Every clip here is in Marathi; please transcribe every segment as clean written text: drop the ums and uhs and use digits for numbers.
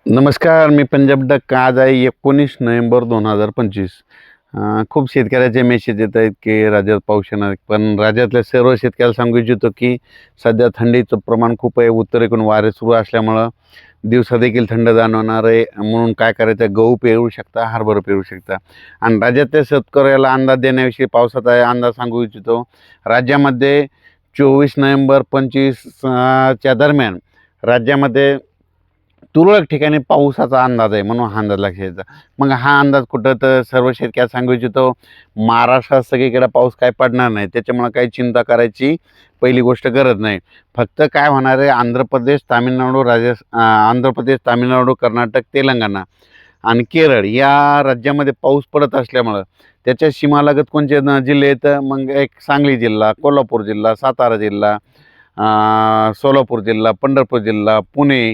नमस्कार, मी पंजाब डक. आज आहे 19 नोव्हेंबर 2025. खूप शेतकऱ्याचे मेसेज येत आहेत की राज्यात पाऊस येणार, पण राज्यातल्या सर्व शेतकऱ्याला सांगू इच्छितो की सध्या थंडीचं प्रमाण खूप आहे. उत्तरेकडून वारे सुरू असल्यामुळं दिवसा देखील थंड जाणवणार आहे. म्हणून काय करायचं, गहू पेरू शकता, हरभरा पेरू शकता. आणि राज्यातल्या शेतकऱ्याला अंदाज देण्याविषयी पावसाचा अंदाज सांगू इच्छितो. राज्यामध्ये 24 नोव्हेंबर 25 च्या दरम्यान राज्यामध्ये तुरळक ठिकाणी पावसाचा अंदाज आहे, म्हणून हा अंदाज लक्षात घ्यायचा. मग हा अंदाज कुठं, तर सर्व शेतकऱ्याला सांगू इच्छितो, महाराष्ट्रात सगळीकडे पाऊस काय पडणार नाही, त्याच्यामुळे काही चिंता करायची पहिली गोष्ट गरज नाही. फक्त काय होणार आहे, आंध्र प्रदेश, तामिळनाडू, कर्नाटक, तेलंगणा आणि केरळ या राज्यामध्ये पाऊस पडत असल्यामुळं त्याच्या सीमालगत कोणते जिल्हे आहेत, मग एक सांगली जिल्हा, कोल्हापूर जिल्हा, सातारा जिल्हा, सोलापूर जिल्हा, पंढरपूर जिल्हा, पुणे,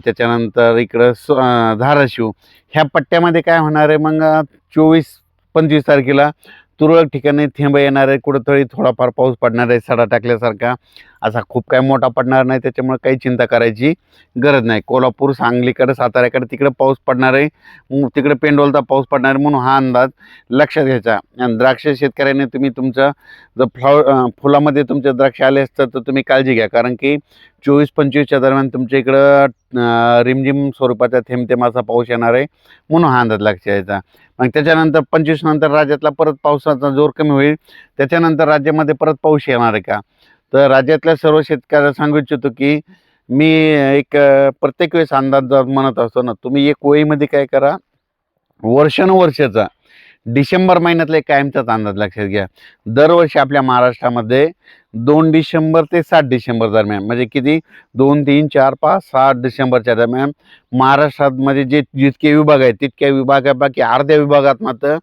त्याच्यानंतर इकडं धाराशिव ह्या पट्ट्यामध्ये काय होणार आहे, मग 24-25 तारखेला तुरळक ठिकाणी थेंब येणार आहे. कुठंतरी थोडाफार पाऊस पडणार आहे, सडा टाकल्यासारखा. असा खूप काय मोठा पडणार नाही, त्याच्यामुळे काही चिंता करायची गरज नाही. कोल्हापूर, सांगलीकडे, साताऱ्याकडे तिकडे पाऊस पडणार आहे, तिकडे पेंडोलचा पाऊस पडणार आहे, म्हणून हा अंदाज लक्षात घ्यायचा. आणि द्राक्ष शेतकऱ्याने तुम्ही तुमचं जर फुलामध्ये तुमचे द्राक्ष आले असतात तर तुम्ही काळजी घ्या, कारण की 24-25च्या दरम्यान तुमच्या इकडं रिमझिम स्वरूपाचा थेंब पाऊस येणार आहे, म्हणून हा अंदाज लक्षात घ्यायचा. मग त्याच्यानंतर 25 नंतर राज्यातला परत पावसाचा जोर कमी होईल. त्याच्यानंतर राज्यामध्ये परत पाऊस येणार आहे का, तर राज्यातल्या सर्व शेतकऱ्याला सांगू इच्छितो की मी प्रत्येक वेळेस अंदाज जर म्हणत असतो ना, तुम्ही एक वहीमध्ये काय करा, वर्षानुवर्षाचा डिसेंबर महिन्यातला एक कायमचाच अंदाज लक्षात घ्या. दरवर्षी आपल्या महाराष्ट्रामध्ये 2 डिसेंबर ते 7 डिसेंबर दरम्यान, म्हणजे किती, 2, 3, 4, 5, 7 डिसेंबरच्या दरम्यान महाराष्ट्रामध्ये जितके विभाग आहेत तितक्या विभागापैकी अर्ध्या विभागात मात्र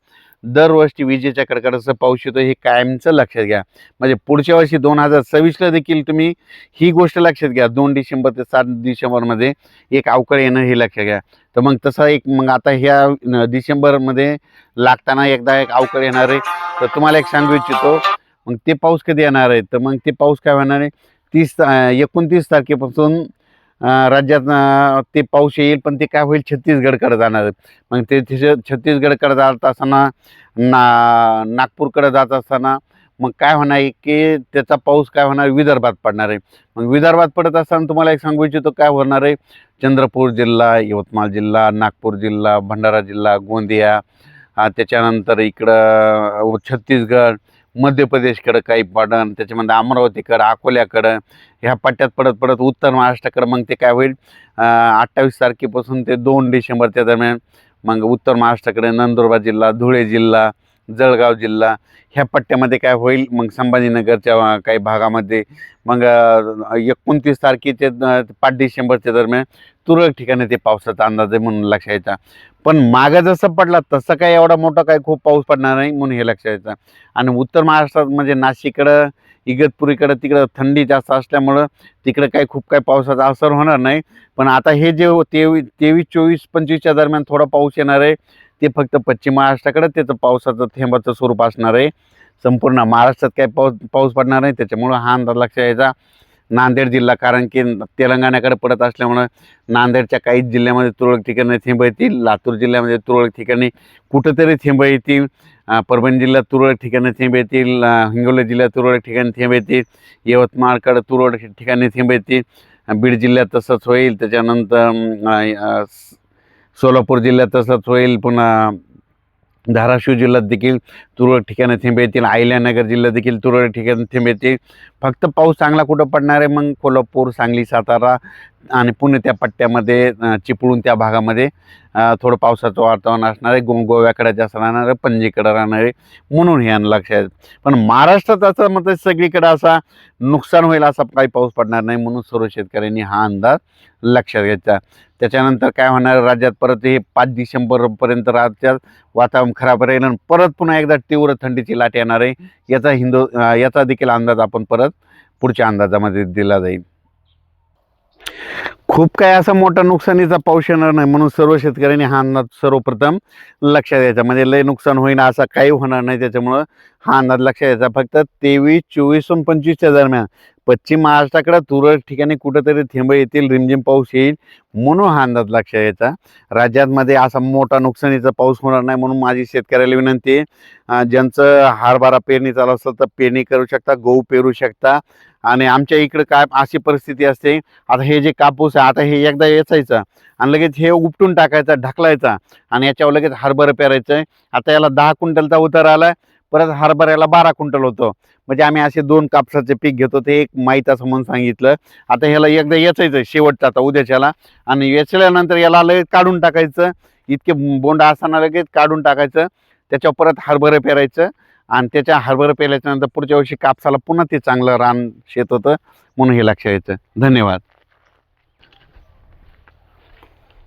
दरवर्षी विजेच्या कडकडाटाचा पाऊस येतो, हे कायमचं लक्षात घ्या. म्हणजे पुढच्या वर्षी 2026ला देखील तुम्ही ही गोष्ट लक्षात घ्या, 2 डिसेंबर ते 7 डिसेंबरमध्ये एक अवकाळी येणं हे लक्षात घ्या. तर मग तसा मग आता ह्या डिसेंबरमध्ये लागताना एकदा एक अवकाळी येणार आहे. तर तुम्हाला एक सांगू इच्छितो, मग ते पाऊस कधी येणार आहे, तर मग ते पाऊस काय होणार आहे, 29 तारखेपासून राज्यात ते पाऊस येईल, पण ते काय होईल, छत्तीसगडकडे जाणार आहे. मग ते छत्तीसगडकडे जात असताना नागपूरकडे जात असताना मग काय होणार आहे की त्याचा पाऊस काय होणार, विदर्भात पडणार आहे. मग विदर्भात पडत असताना तुम्हाला एक सांगू इच्छितो, काय होणार आहे, चंद्रपूर जिल्हा, यवतमाळ जिल्हा, नागपूर जिल्हा, भंडारा जिल्हा, गोंदिया, त्याच्यानंतर इकडं छत्तीसगड, मध्य प्रदेशकडं काही पडन, त्याच्यामध्ये अमरावतीकडं, अकोल्याकडं ह्या पट्ट्यात पडत पडत उत्तर महाराष्ट्राकडं मग ते काय होईल, 28 तारखेपासून ते 2 डिसेंबरच्या दरम्यान मग उत्तर महाराष्ट्राकडे नंदुरबार जिल्हा, धुळे जिल्हा, जळगाव जिल्हा ह्या पट्ट्यामध्ये काय होईल, मग संभाजीनगरच्या काही भागामध्ये मग 29 तारखेचे 5 डिसेंबरच्या दरम्यान तुरळक ठिकाणी ते पावसाचा अंदाज आहे, म्हणून लक्षात घ्यायचा. पण मागं जसं पडला तसं काही एवढा मोठा काही खूप पाऊस पडणार नाही, म्हणून हे लक्षात घ्यायचं. आणि उत्तर महाराष्ट्रात म्हणजे नाशिककडं, इगतपुरीकडं तिकडं थंडी जास्त असल्यामुळं तिकडं काही खूप काही पावसाचा असर होणार नाही. पण आता हे जे 23, 24, 25च्या दरम्यान थोडा पाऊस येणार आहे, ते फक्त पश्चिम महाराष्ट्राकडे त्याचं पावसाचं थेंबाचं स्वरूप असणार आहे. संपूर्ण महाराष्ट्रात काही पाऊस पडणार नाही, त्याच्यामुळं हा अंदाज लक्षात यायचा. नांदेड जिल्हा, कारण की तेलंगणाकडे पडत असल्यामुळं नांदेडच्या काही जिल्ह्यामध्ये तुरळक ठिकाणी थेंब येतील, लातूर जिल्ह्यामध्ये तुरळक ठिकाणी कुठंतरी थेंब येतील, परभणी जिल्ह्यात तुरळक ठिकाणी थेंब येतील, हिंगोली जिल्ह्यात तुरळक ठिकाणी थेंब येतील, यवतमाळकडे तुरळक ठिकाणी थेंब येतील, बीड जिल्ह्यात तसंच होईल, त्याच्यानंतर सोलापूर जिल्ह्यात तसंच होईल, पुन्हा धाराशिव जिल्ह्यात देखील तुरळक ठिकाणी थेंब येतील, अहिल्यानगर जिल्ह्यात देखील तुरळक ठिकाणी थेंब येतील. फक्त पाऊस चांगला कुठं पडणार आहे, मग कोल्हापूर, सांगली, सातारा आणि पुणे त्या पट्ट्यामध्ये चिपळूण त्या भागामध्ये थोडं पावसाचं वातावरण असणार आहे. गोव्याकडे जास्त राहणार आहे, पणजीकडे राहणार आहे, म्हणून हे लक्षात. पण महाराष्ट्रात असं मग सगळीकडे असा नुकसान होईल असा काही पाऊस पडणार नाही, म्हणून सर्व शेतकऱ्यांनी हा अंदाज लक्षात घ्यायचा. त्याच्यानंतर काय होणार, राज्यात परत हे 5 डिसेंबरपर्यंत राज्यात वातावरण खराब राहील आणि परत पुन्हा एकदा तीव्र थंडीची लाट येणार आहे. याचा देखील अंदाज आपण परत पुढच्या अंदाजामध्ये दिला जाईल. खूप काय असा मोठा नुकसानीचा पाऊस येणार नाही, म्हणून सर्व शेतकऱ्यांनी हा अंदाज सर्वप्रथम लक्षात द्यायचा. म्हणजे लय नुकसान होईना असं काही होणार नाही, त्याच्यामुळं हा अंदाज लक्षात द्यायचा. फक्त 23, 24 आणि 25च्या दरम्यान पश्चिम महाराष्ट्राकडे तुरळक ठिकाणी कुठेतरी थेंब येतील, रिमझिम पाऊस येईल म्हणून हा अंदाज लक्षात यायचा. राज्यामध्ये असा मोठा नुकसानीचा पाऊस होणार नाही म्हणून माझी शेतकऱ्याला विनंती आहे, ज्यांचं हरभरा पेरणी चालू असेल तर पेरणी करू शकता, गहू पेरू शकता. आणि आमच्या इकडे काय अशी परिस्थिती असते, आता हे जे कापूस आहे आता हे एकदा वेचायचं आणि लगेच हे उपटून टाकायचा, ढकलायचा आणि याच्यावर लगेच हरभरा पेरायचं आहे. आता याला 10 क्विंटलचा उतार आला, परत हरभऱ्याला 12 क्विंटल होतं. म्हणजे आम्ही असे 2 कापसाचे पीक घेतो, ते एक माहीत असं म्हणून सांगितलं. आता ह्याला एकदा वेचायचं शेवटचं आता उद्याच्याला, आणि वेचल्यानंतर याला लगेच काढून टाकायचं. इतके बोंड असताना लगेच काढून टाकायचं, त्याच्यावर परत हरभरे पेरायचं आणि त्याच्या हरभरे पेरल्याच्यानंतर पुढच्या वर्षी कापसाला पुन्हा ते चांगलं रान शेत होतं म्हणून हे लक्षात यायचं. धन्यवाद.